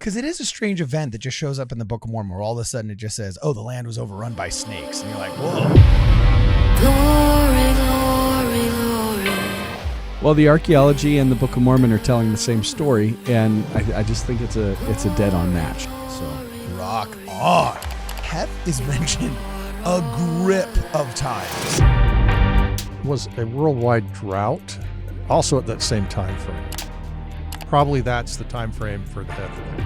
Because it is a strange event that just shows up in the Book of Mormon where all of a sudden it just says, oh, the land was overrun by snakes. And you're like, whoa. Glory, glory, glory. Well, the Archaeology and the Book of Mormon are telling the same story, and I just think it's a dead-on match. So Rock on. Heth is mentioned a grip of times. Was a worldwide drought also at that same time frame. Probably that's the time frame for the Heth event.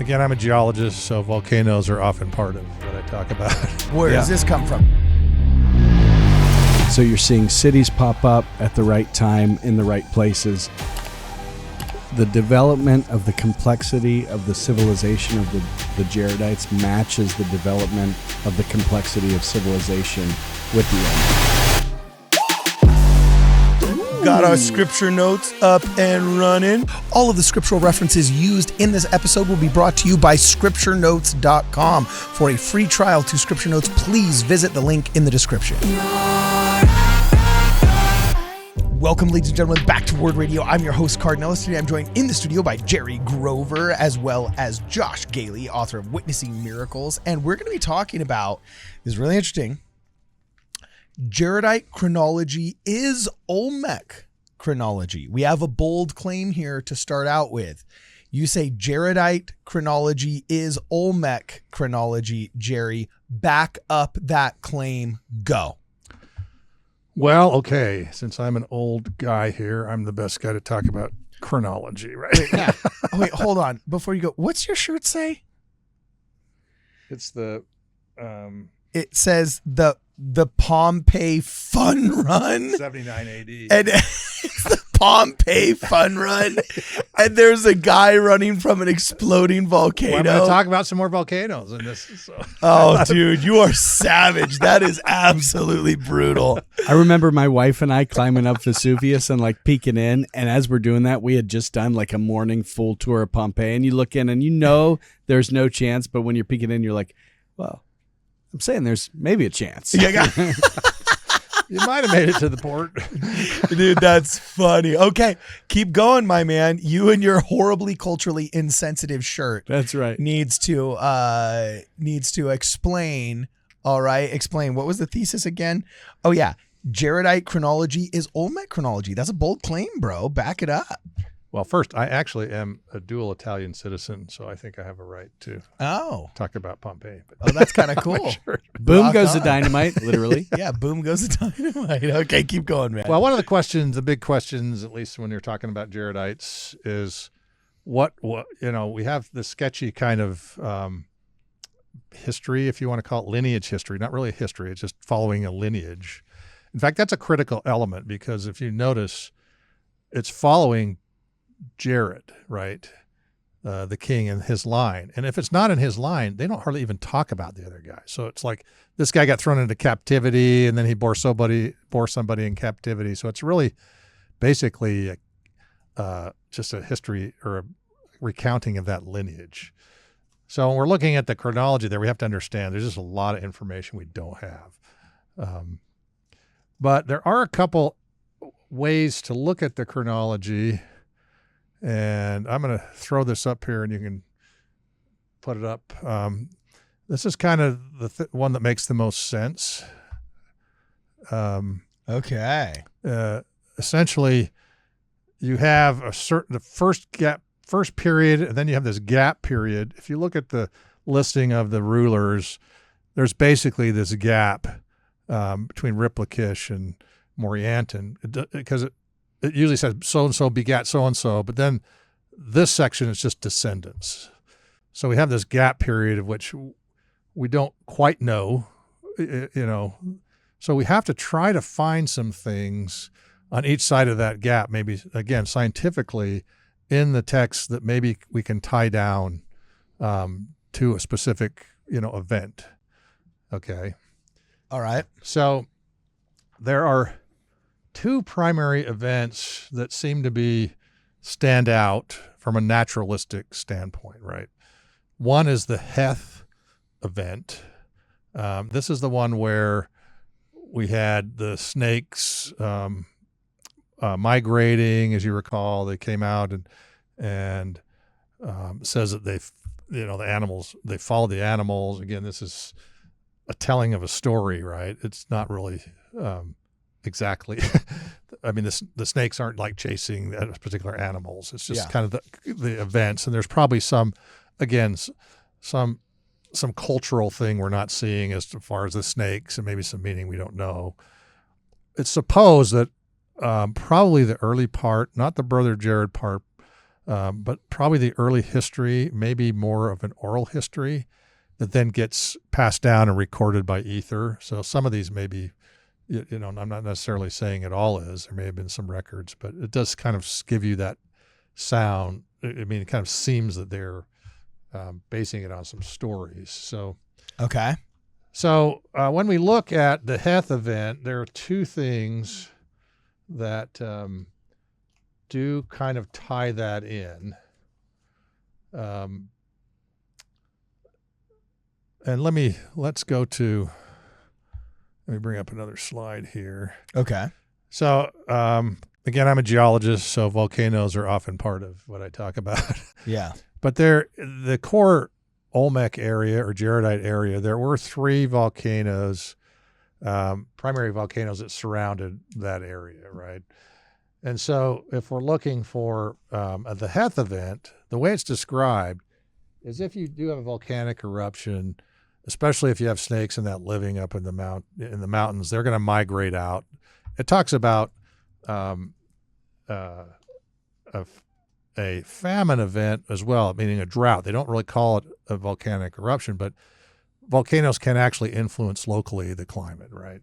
Again, I'm a geologist, so volcanoes are often part of what I talk about. Where does this come from? So you're seeing cities pop up at the right time in the right places. The development of the complexity of the civilization of the Jaredites matches the development of the complexity of civilization with the end. Got our scripture notes up and running. All of the scriptural references used in this episode will be brought to you by scripturenotes.com. For a free trial to Scripture Notes, please visit the link in the description. Welcome, ladies and gentlemen, back to Word Radio. I'm your host, Cardinellis. Today I'm joined in the studio by Jerry Grover, as well as Josh Gailey, author of Witnessing Miracles. And we're going to be talking about, this is really interesting, Jaredite chronology is Olmec chronology. We have a bold claim here to start out with. You say Jaredite chronology is Olmec chronology, Jerry. Back up that claim. Go. Well, okay, since I'm an old guy here, I'm the best guy to talk about chronology, right? Wait, hold on. Before you go, what's your shirt say? It's the... It says the Pompeii Fun Run. 79 AD. And it's the Pompeii Fun Run. And there's a guy running from an exploding volcano. Well, I'm going to talk about some more volcanoes in this. So. Oh, dude, you are savage. That is absolutely brutal. I remember my wife and I climbing up Vesuvius and like peeking in. And as we're doing that, we had just done like a morning full tour of Pompeii. And you look in and you know there's no chance. But when you're peeking in, you're like, well, I'm saying there's maybe a chance. Yeah, you might have made it to the port. Dude, that's funny. Okay, keep going, my man. You and your horribly culturally insensitive shirt. That's right. Needs to explain. All right, explain. What was the thesis again? Oh yeah, Jaredite chronology is Olmec chronology. That's a bold claim, bro. Back it up. Well, first, I actually am a dual Italian citizen, so I think I have a right to talk about Pompeii. But oh, that's kind of cool. Sure. Boom Rock goes on. the dynamite, literally. Yeah, boom goes the dynamite. Okay, keep going, man. Well, one of the questions, the big questions, at least when you're talking about Jaredites, is what we have this sketchy kind of history, if you want to call it lineage history, not really history, it's just following a lineage. In fact, that's a critical element because if you notice, it's following Jared, right? The king and his line. And if it's not in his line, they don't hardly even talk about the other guy. So it's like this guy got thrown into captivity and then he bore somebody in captivity. So it's really basically just a history or a recounting of that lineage. So when we're looking at the chronology there, we have to understand there's just a lot of information we don't have. But there are a couple ways to look at the chronology. And I'm going to throw this up here and you can put it up. This is kind of the one that makes the most sense. Okay. Essentially, you have the first period, and then you have this gap period. If you look at the listing of the rulers, there's basically this gap between Riplakish and Morianton because it usually says so-and-so begat so-and-so, but then this section is just descendants. So we have this gap period of which we don't quite know, So we have to try to find some things on each side of that gap, maybe, again, scientifically in the text that maybe we can tie down to a specific, event. Okay. All right. So there are two primary events that seem to stand out from a naturalistic standpoint, right? One is the Heth event. This is the one where we had the snakes migrating, as you recall. They came out and says that the animals, they followed the animals. Again, this is a telling of a story, right? It's not really exactly. I mean, the snakes aren't like chasing particular animals. It's just kind of the events, and there's probably some cultural thing we're not seeing as far as the snakes, and maybe some meaning we don't know. It's supposed that probably the early part, not the Brother Jared part, but probably the early history, maybe more of an oral history that then gets passed down and recorded by ether. So some of these may be, I'm not necessarily saying it all is. There may have been some records, but it does kind of give you that sound. I mean, it kind of seems that they're basing it on some stories. So Okay. So when we look at the Heth event, there are two things that do kind of tie that in. And let me bring up another slide here. Okay. So again, I'm a geologist, so volcanoes are often part of what I talk about. Yeah. But the core Olmec area or Jaredite area, there were 3 volcanoes, primary volcanoes that surrounded that area, right? And so if we're looking for the Heth event, the way it's described is if you do have a volcanic eruption, especially if you have snakes and that living up in the mountains, they're going to migrate out. It talks about a famine event as well, meaning a drought. They don't really call it a volcanic eruption, but volcanoes can actually influence locally the climate, right?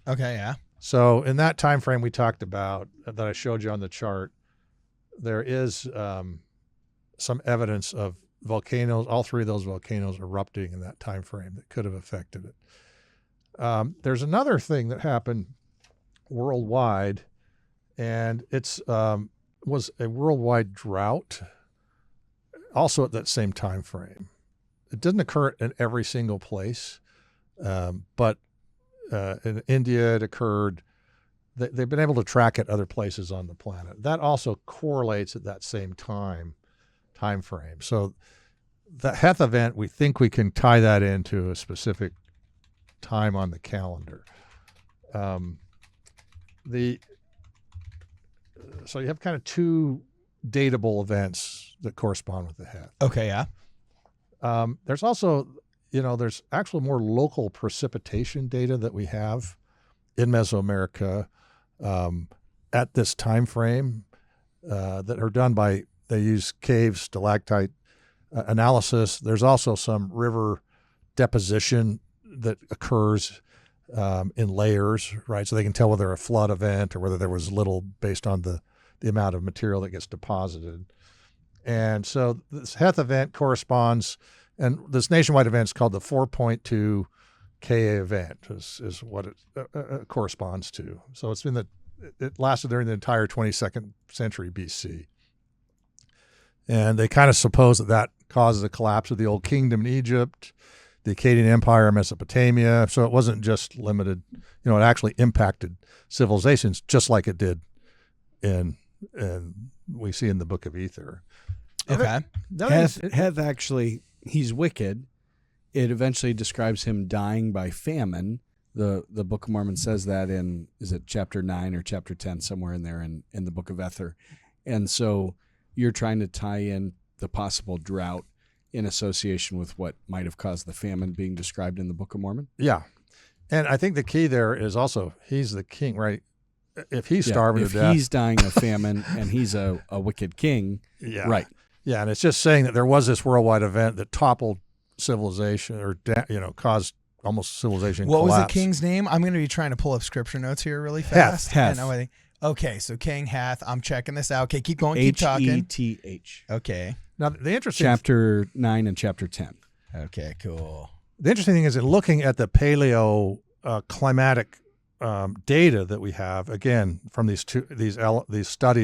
Okay, yeah. So in that time frame we talked about that I showed you on the chart, there is some evidence of volcanoes, all 3 of those volcanoes erupting in that time frame that could have affected it. There's another thing that happened worldwide, and it's was a worldwide drought also at that same time frame. It didn't occur in every single place, but in India it occurred. They've been able to track it other places on the planet. That also correlates at that same time frame. So the Heth event, we think we can tie that into a specific time on the calendar. So you have kind of 2 datable events that correspond with the Heth. Okay, yeah. There's also, there's actually more local precipitation data that we have in Mesoamerica at this time frame that are done by, they use cave stalactite analysis. There's also some river deposition that occurs in layers, right? So they can tell whether a flood event or whether there was little based on the amount of material that gets deposited. And so this Heth event corresponds, and this nationwide event is called the 4.2 Ka event is what it corresponds to. So it lasted during the entire 22nd century BC. And they kind of suppose that causes the collapse of the Old Kingdom in Egypt, the Akkadian Empire in Mesopotamia. So it wasn't just limited, it actually impacted civilizations just like it did we see in the Book of Ether. Okay. Heth actually, he's wicked. It eventually describes him dying by famine. The Book of Mormon says that in, is it chapter 9 or chapter 10, somewhere in there in the Book of Ether. And so you're trying to tie in the possible drought in association with what might have caused the famine being described in the Book of Mormon? Yeah. And I think the key there is also he's the king, right? If he's starving to death. If he's dying of famine and he's a wicked king, yeah. Right. Yeah, and it's just saying that there was this worldwide event that toppled civilization or, caused almost civilization What collapse. was the king's name? I'm going to be trying to pull up scripture notes here really fast. Heth. Okay, so King Heth. I'm checking this out. Okay, keep going, keep talking. Heth. Okay. Now, the interesting Chapter 9 and chapter 10. Okay, cool. The interesting thing is in looking at the paleo climatic data that we have, again, from these studies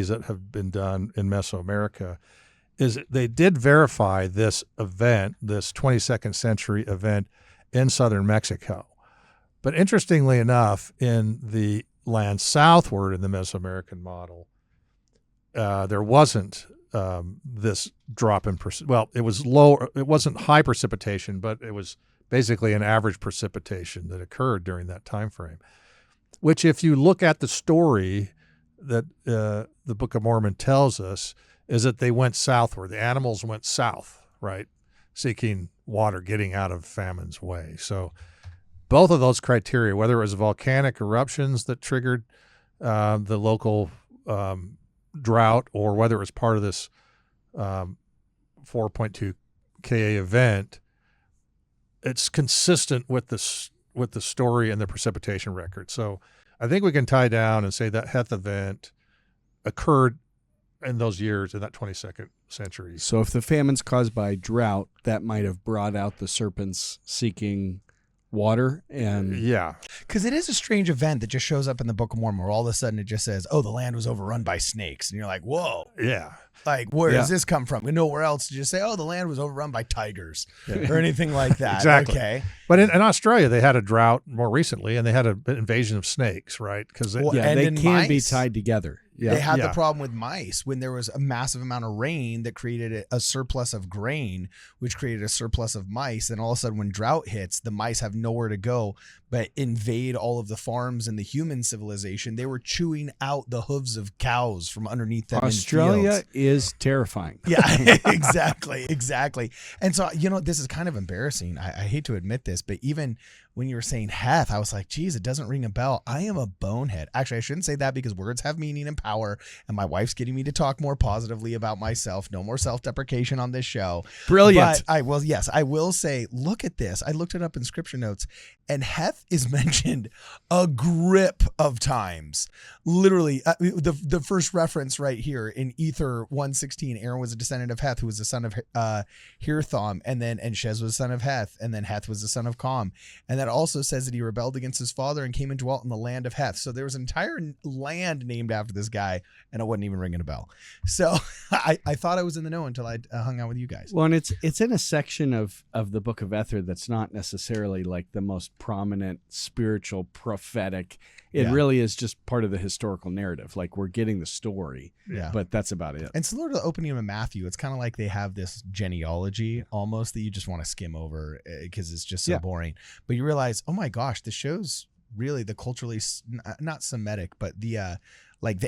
that have been done in Mesoamerica, is they did verify this event, this 22nd century event in southern Mexico. But interestingly enough, in the land southward in the Mesoamerican model, there wasn't this drop in well, it was low. It wasn't high precipitation, but it was basically an average precipitation that occurred during that time frame. Which, if you look at the story that the Book of Mormon tells us, is that they went southward. The animals went south, right, seeking water, getting out of famine's way. So both of those criteria, whether it was volcanic eruptions that triggered the local drought, or whether it was part of this 4.2 Ka event, it's consistent with the story and the precipitation record. So I think we can tie down and say that Heth event occurred in those years, in that 22nd century. So if the famine's caused by drought, that might have brought out the serpents seeking water. And yeah, because it is a strange event that just shows up in the Book of Mormon, where all of a sudden it just says, "Oh, the land was overrun by snakes," and you're like, "Whoa!" Yeah, like where does this come from? Nowhere else to just say, "Oh, the land was overrun by tigers," yeah. or anything like that. Exactly. Okay. But in Australia, they had a drought more recently, and they had an invasion of snakes, right? Because Well, yeah, and they in can be mice, tied together. Yeah. They had the Yeah. problem with mice when there was a massive amount of rain that created a surplus of grain, which created a surplus of mice. And all of a sudden, when drought hits, the mice have nowhere to go but invade all of the farms in the human civilization. They were chewing out the hooves of cows from underneath them. Australia in fields. is terrifying. Yeah, exactly. And so, this is kind of embarrassing. I hate to admit this, but even when you were saying Heth, I was like, geez, it doesn't ring a bell. I am a bonehead. Actually, I shouldn't say that, because words have meaning and power, and my wife's getting me to talk more positively about myself. No more self-deprecation on this show. Brilliant. But I will say, look at this. I looked it up in scripture notes, and Heth is mentioned a grip of times. Literally, the first reference right here in Ether 1:16, Aaron was a descendant of Heth, who was the son of Hirthom, and Shez was the son of Heth, and then Heth was the son of Com. And that also says that he rebelled against his father and came and dwelt in the land of Heth. So there was an entire land named after this guy, and it wasn't even ringing a bell. So I thought I was in the know until I hung out with you guys. Well, and it's in a section of the Book of Ether that's not necessarily like the most prominent spiritual prophetic. It really is just part of the historical narrative. Like, we're getting the story, but that's about it. And similar to the opening of Matthew, it's kind of like they have this genealogy almost that you just want to skim over because it's just so boring. But you realize, oh my gosh, this show's really the culturally, not Semitic, but the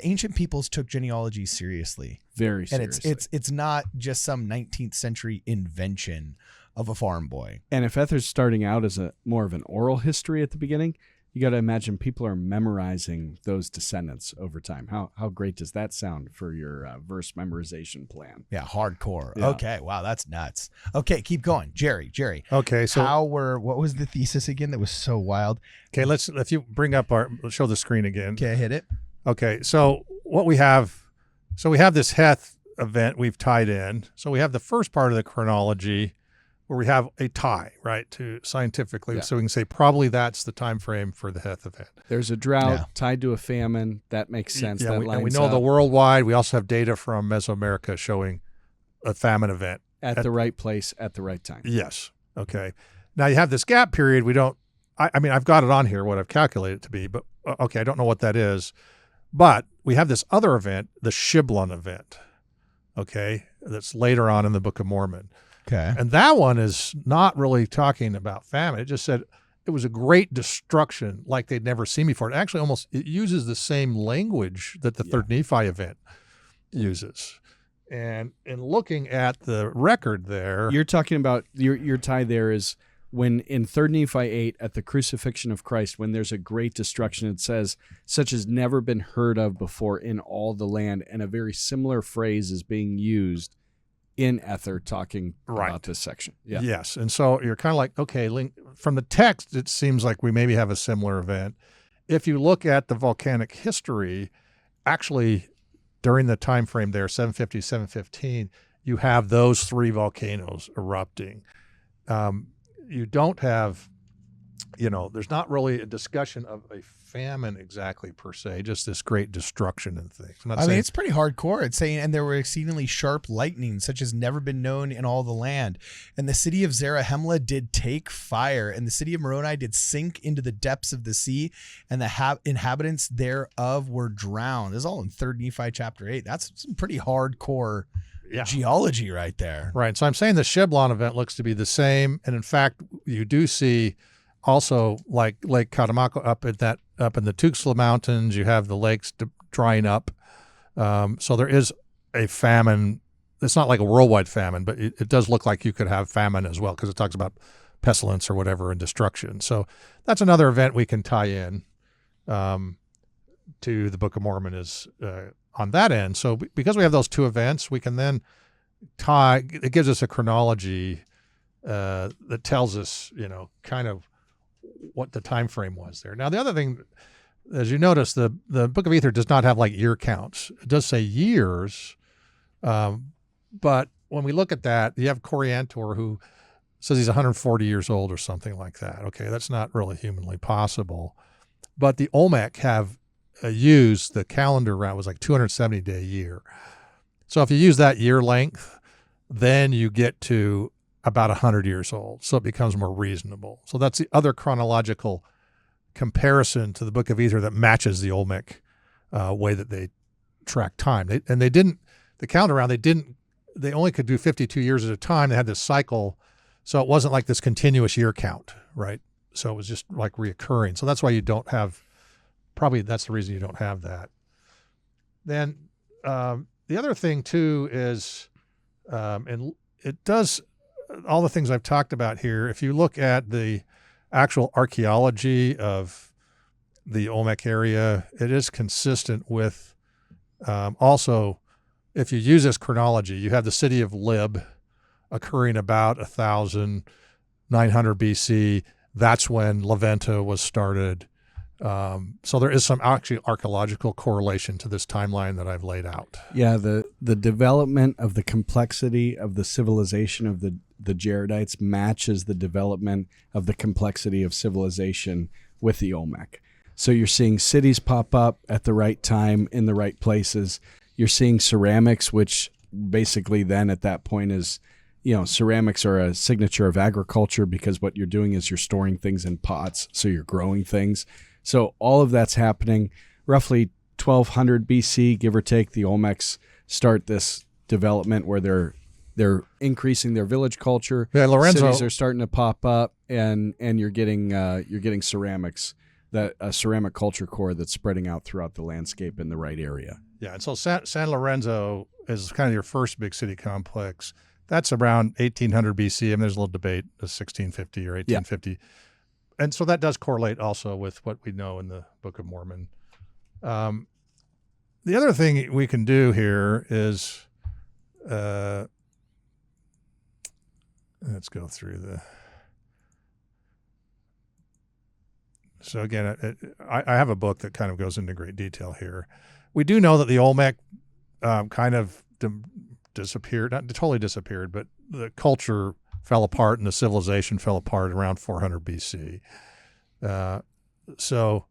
ancient peoples took genealogy seriously. Very seriously. And it's not just some 19th century invention of a farm boy. And if Ether's starting out as more of an oral history at the beginning, you got to imagine people are memorizing those descendants over time. How great does that sound for your verse memorization plan? Yeah, hardcore. Yeah. Okay, wow, that's nuts. Okay, keep going, Jerry. Okay, so what was the thesis again? That was so wild. okay, if you bring up let's show the screen again. Okay, hit it. Okay, so what we have this Heth event we've tied in. So we have the first part of the chronology, where we have a tie, right, to scientifically, so we can say probably that's the time frame for the Heth event. There's a drought tied to a famine. That makes sense. Yeah, that and we lines know up the worldwide. We also have data from Mesoamerica showing a famine event at the right place at the right time. Yes. Okay. Now you have this gap period. I mean, I've got it on here, what I've calculated it to be, but okay, I don't know what that is. But we have this other event, the Shiblon event, okay, that's later on in the Book of Mormon. Okay. And that one is not really talking about famine. It just said it was a great destruction like they'd never seen before. It actually it uses the same language that the Third Nephi event uses. And in looking at the record there, You're talking about your tie there is when in 3 Nephi 8 at the crucifixion of Christ, when there's a great destruction, it says, such has never been heard of before in all the land. And a very similar phrase is being used in Ether talking about this section. Yeah. Yes. And so you're kind of like, okay, from the text, it seems like we maybe have a similar event. If you look at the volcanic history, actually during the time frame there, 750, 715, you have those three volcanoes erupting. You don't have, there's not really a discussion of a famine exactly per se, just this great destruction and things. I mean, it's pretty hardcore. It's saying, and there were exceedingly sharp lightning, such as never been known in all the land. And the city of Zarahemla did take fire, and the city of Moroni did sink into the depths of the sea, and the inhabitants thereof were drowned. This is all in 3 Nephi chapter 8. That's some pretty hardcore geology right there. Right. So I'm saying the Shiblon event looks to be the same. And in fact, you do see also like Lake Catemaco up in the Tuxtla Mountains, you have the lakes drying up. So there is a famine. It's not like a worldwide famine, but it does look like you could have famine as well because it talks about pestilence or whatever and destruction. So that's another event we can tie in to the Book of Mormon is on that end. So because we have those two events, we can then it gives us a chronology that tells us, kind of what the time frame was there. Now, the other thing, as you notice, the Book of Ether does not have like year counts. It does say years, but when we look at that, you have Coriantor who says he's 140 years old or something like that. Okay, that's not really humanly possible. But the Olmec have used the calendar route was like 270-day year. So if you use that year length, then you get to about 100 years old. So it becomes more reasonable. So that's the other chronological comparison to the Book of Ether that matches the Olmec way that they track time. The calendar round, they only could do 52 years at a time. They had this cycle. So it wasn't like this continuous year count, right? So it was just like reoccurring. So that's why you don't have, probably that's the reason you don't have that. Then the other thing too is, and it does all the things I've talked about here. If you look at the actual archaeology of the Olmec area, it is consistent with also, if you use this chronology, you have the city of Lib occurring about 1900 BC. That's when Levanta was started. So there is some actually archaeological correlation to this timeline that I've laid out. Yeah, the development of the complexity of the civilization of the Jaredites matches the development of the complexity of civilization with the Olmec. So you're seeing cities pop up at the right time in the right places. You're seeing ceramics, which basically then at that point is, ceramics are a signature of agriculture because what you're doing is you're storing things in pots, so you're growing things. So all of that's happening. Roughly 1200 BC, give or take, the Olmecs start this development where they're increasing their village culture. Yeah, Lorenzo. Cities are starting to pop up, and you're getting ceramics, that a ceramic culture core that's spreading out throughout the landscape in the right area. Yeah, and so San Lorenzo is kind of your first big city complex. That's around 1800 BC, and there's a little debate, 1650 or 1850. Yeah. And so that does correlate also with what we know in the Book of Mormon. The other thing we can do here is, let's go through so again, I have a book that kind of goes into great detail here. We do know that the Olmec kind of disappeared, not totally disappeared, but the culture fell apart and the civilization fell apart around 400 BC. So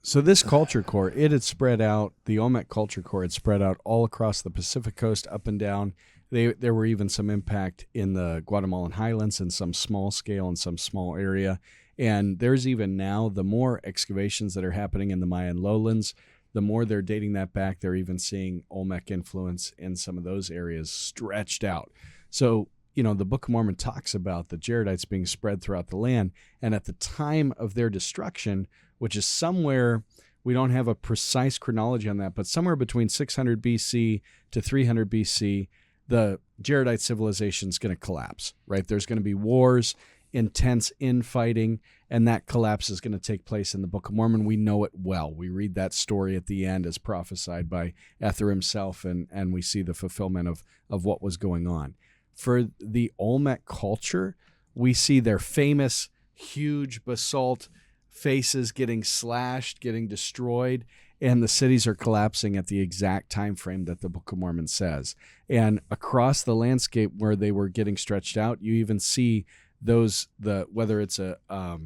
this culture core, it had spread out, the Olmec culture core had spread out all across the Pacific coast, up and down. There were even some impact in the Guatemalan highlands in some small scale in some small area. And there's even now, the more excavations that are happening in the Mayan lowlands, the more they're dating that back, they're even seeing Olmec influence in some of those areas stretched out. So, the Book of Mormon talks about the Jaredites being spread throughout the land. And at the time of their destruction, which is somewhere, we don't have a precise chronology on that, but somewhere between 600 BC to 300 BC, the Jaredite civilization is going to collapse, right? There's going to be wars, intense infighting, and that collapse is going to take place in the Book of Mormon. We know it well. We read that story at the end as prophesied by Ether himself, and we see the fulfillment of what was going on. For the Olmec culture, we see their famous huge basalt faces getting slashed, getting destroyed, and the cities are collapsing at the exact time frame that the Book of Mormon says. And across the landscape where they were getting stretched out, you even see whether it's a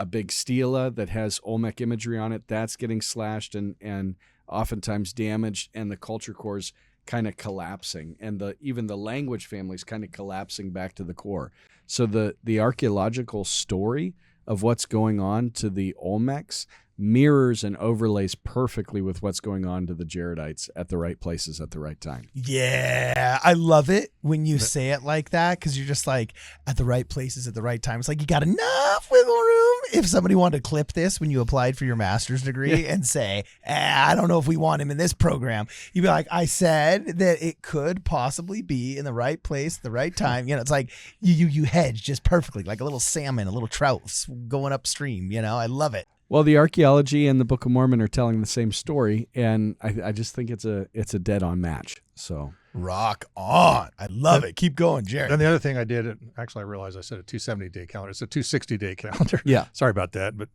big stela that has Olmec imagery on it, that's getting slashed and oftentimes damaged, and the culture cores kind of collapsing, and even the language families kind of collapsing back to the core. So the archaeological story of what's going on to the Olmecs mirrors and overlays perfectly with what's going on to the Jaredites at the right places at the right time. Yeah, I love it when you say it like that, because you're just like, at the right places at the right time. It's like you got enough wiggle room. If somebody wanted to clip this when you applied for your master's degree and say, I don't know if we want him in this program, you'd be like, I said that it could possibly be in the right place at the right time. It's like you hedge just perfectly, like a little salmon, a little trout going upstream. I love it. Well, the Archaeology and the Book of Mormon are telling the same story, and I just think it's a dead-on match. So rock on. I love it. Keep going, Jared. And the other thing I did, actually I realized I said a 270-day calendar. It's a 260-day calendar. Yeah. Sorry about that. But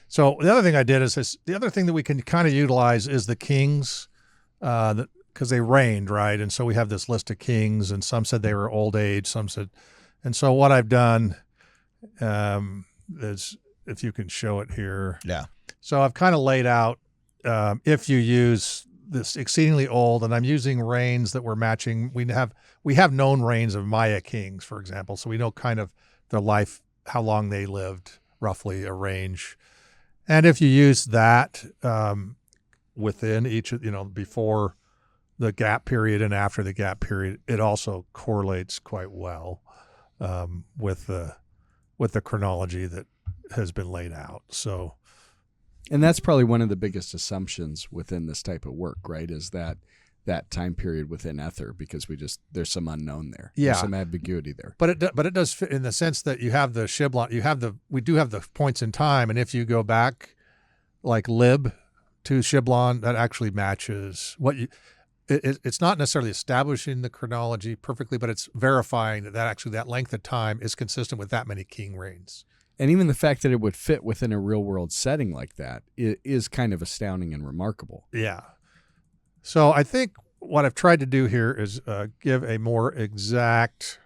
so the other thing I did is the other thing that we can kind of utilize is the kings, because they reigned, right? And so we have this list of kings, and some said they were old age, some said, and so what I've done is, if you can show it here. Yeah. So I've kind of laid out, if you use this exceedingly old, and I'm using reigns that we're matching. We have known reigns of Maya kings, for example. So we know kind of their life, how long they lived, roughly a range. And if you use that within each, before the gap period and after the gap period, it also correlates quite well with the chronology that has been laid out. So, and that's probably one of the biggest assumptions within this type of work, right? Is that time period within Ether, because there's some unknown there. Yeah. There's some ambiguity there. But it does fit in the sense that you have the Shiblon, we do have the points in time, and if you go back like Lib to Shiblon, that actually matches what it's not necessarily establishing the chronology perfectly, but it's verifying that actually that length of time is consistent with that many king reigns. And even the fact that it would fit within a real world setting like that is kind of astounding and remarkable. Yeah. So I think what I've tried to do here is give a more exact,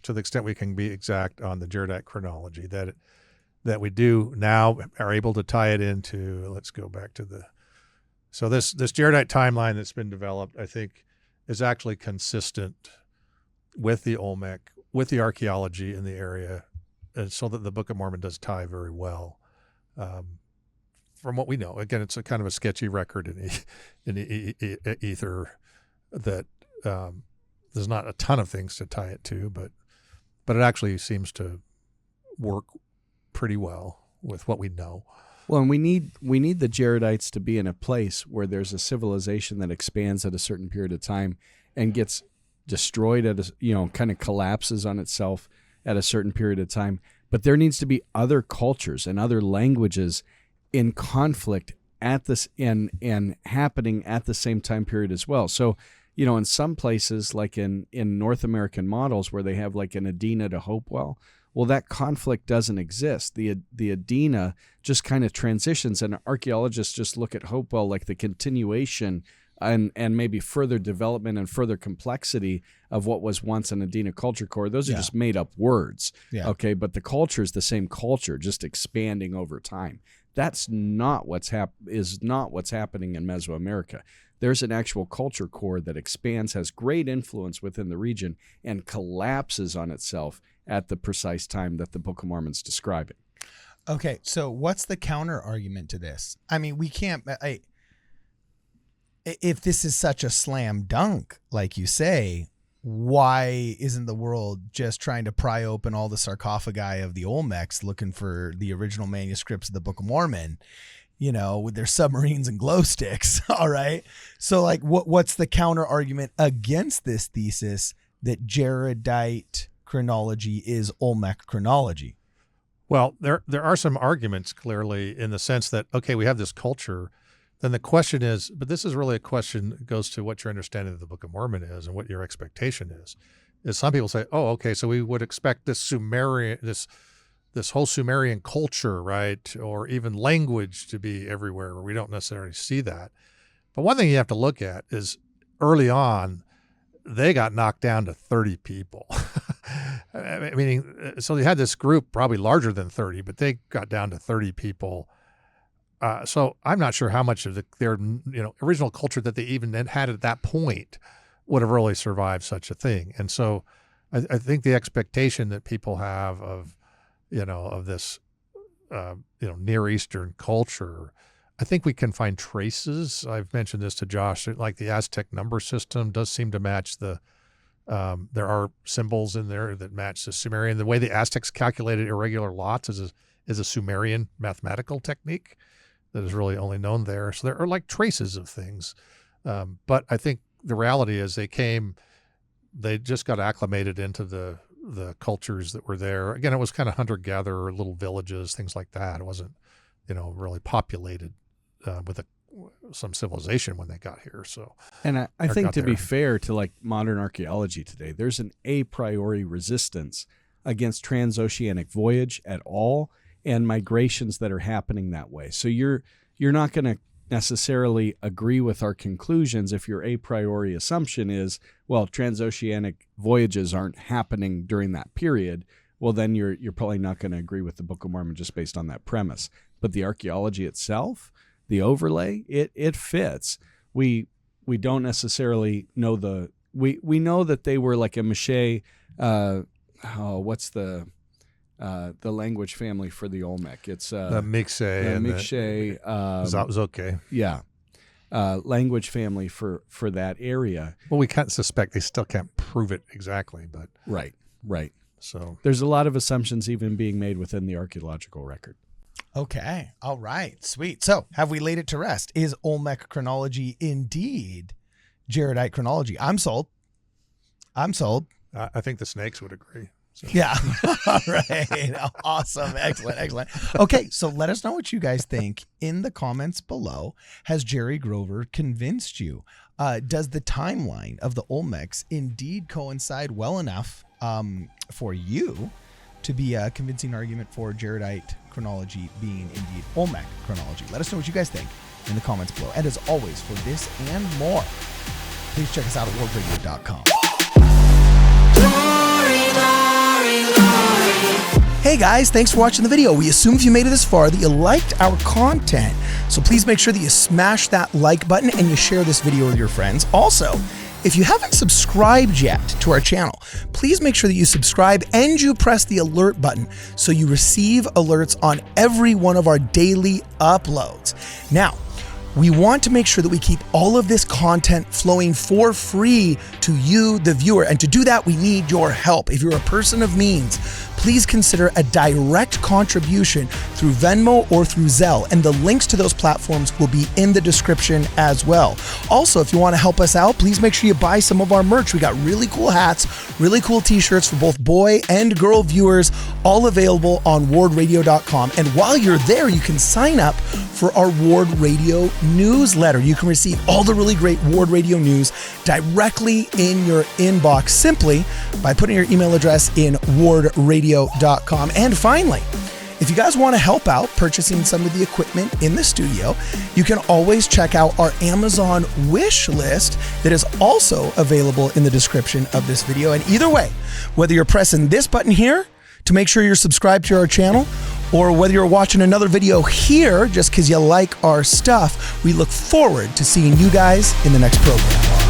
to the extent we can be exact, on the Jaredite chronology that we do now are able to tie it into. Let's go back to so this Jaredite timeline that's been developed, I think, is actually consistent with the Olmec, with the archaeology in the area. And so that the Book of Mormon does tie very well, from what we know. Again, it's a kind of a sketchy record in the ether that there's not a ton of things to tie it to, but it actually seems to work pretty well with what we know. Well, and we need the Jaredites to be in a place where there's a civilization that expands at a certain period of time and gets destroyed kind of collapses on itself at a certain period of time. But there needs to be other cultures and other languages in conflict at this and happening at the same time period as well. So, in some places, like in North American models where they have like an Adena to Hopewell, well, that conflict doesn't exist. The Adena just kind of transitions, and archaeologists just look at Hopewell like the continuation and maybe further development and further complexity of what was once an Adena culture core. Those are just made up words. Yeah. Okay, but the culture is the same culture, just expanding over time. That's not what's happening in Mesoamerica. There's an actual culture core that expands, has great influence within the region, and collapses on itself at the precise time that the Book of Mormon's describing. Okay, so what's the counter argument to this? I mean, we can't. If this is such a slam dunk, like you say, why isn't the world just trying to pry open all the sarcophagi of the Olmecs looking for the original manuscripts of the Book of Mormon, with their submarines and glow sticks? All right. So like, what's the counter argument against this thesis that Jaredite chronology is Olmec chronology? Well, there are some arguments clearly in the sense that, okay, we have this culture. Then the question is, but this is really a question that goes to what your understanding of the Book of Mormon is and what your expectation is. Is some people say, oh, okay, so we would expect this Sumerian, this whole Sumerian culture, right, or even language to be everywhere, where we don't necessarily see that. But one thing you have to look at is early on, they got knocked down to 30 people. Meaning, so they had this group probably larger than 30, but they got down to 30 people. So I'm not sure how much of their original culture that they even had at that point would have really survived such a thing. And so I think the expectation that people have of this Near Eastern culture, I think we can find traces. I've mentioned this to Josh, like the Aztec number system does seem to match there are symbols in there that match the Sumerian. The way the Aztecs calculated irregular lots is a Sumerian mathematical technique that is really only known there. So there are like traces of things. But I think the reality is they just got acclimated into the cultures that were there. Again, it was kind of hunter-gatherer, little villages, things like that. It wasn't, really populated with some civilization when they got here. So, and I think to be fair to like modern archaeology today, there's an a priori resistance against transoceanic voyage at all and migrations that are happening that way. So you're not going to necessarily agree with our conclusions if your a priori assumption is, well, transoceanic voyages aren't happening during that period. Well, then you're probably not going to agree with the Book of Mormon just based on that premise. But the archaeology itself, the overlay, it fits. We don't necessarily know we know that they were like a Mache, what's the language family for the Olmec? It's the Mixe and Mixe. That was okay. Yeah. Language family for that area. Well, we can't suspect. They still can't prove it exactly, but Right. So there's a lot of assumptions even being made within the archaeological record. Okay. All right. Sweet. So have we laid it to rest? Is Olmec chronology indeed Jaredite chronology? I'm sold. I think the snakes would agree. So. Yeah. All right. Awesome. Excellent. Okay. So let us know what you guys think in the comments below. Has Jerry Grover convinced you? Does the timeline of the Olmecs indeed coincide well enough for you to be a convincing argument for Jaredite chronology being indeed Olmec chronology? Let us know what you guys think in the comments below. And as always, for this and more, please check us out at worldradio.com. Hey guys, thanks for watching the video. We assume if you made it this far that you liked our content. So please make sure that you smash that like button and you share this video with your friends. Also, if you haven't subscribed yet to our channel, please make sure that you subscribe and you press the alert button so you receive alerts on every one of our daily uploads. Now, we want to make sure that we keep all of this content flowing for free to you, the viewer. And to do that, we need your help. If you're a person of means, please consider a direct contribution through Venmo or through Zelle. And the links to those platforms will be in the description as well. Also, if you want to help us out, please make sure you buy some of our merch. We got really cool hats, really cool t-shirts for both boy and girl viewers, all available on wardradio.com. And while you're there, you can sign up for our Ward Radio newsletter. You can receive all the really great Ward Radio news directly in your inbox simply by putting your email address in wardradio.com. And finally, if you guys want to help out purchasing some of the equipment in the studio, you can always check out our Amazon wish list that is also available in the description of this video. And either way, whether you're pressing this button here to make sure you're subscribed to our channel, or whether you're watching another video here just because you like our stuff, we look forward to seeing you guys in the next program.